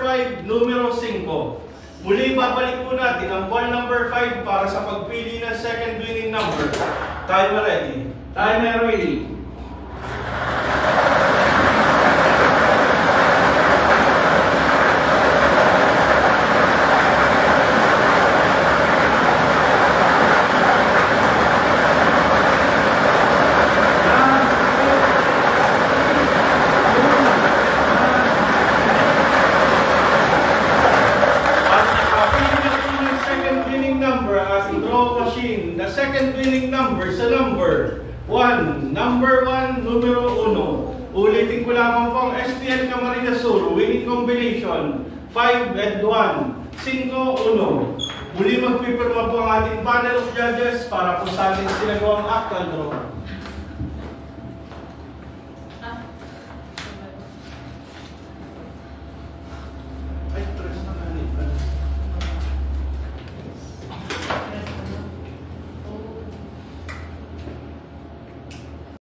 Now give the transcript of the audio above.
number 5, numero 5. Muli babalik po natin ang ball number 5 para sa pagpili ng second winning number. Timer ready. Timer ready. The second winning number sa number 1. Number 1, numero 1. Ulitin ko lamang po ang STL Camarines Sur. Winning combination 5 and 1. 5-1. Muli magpipirma po ang ating panel of judges para po sa ating sinagawang actual draw.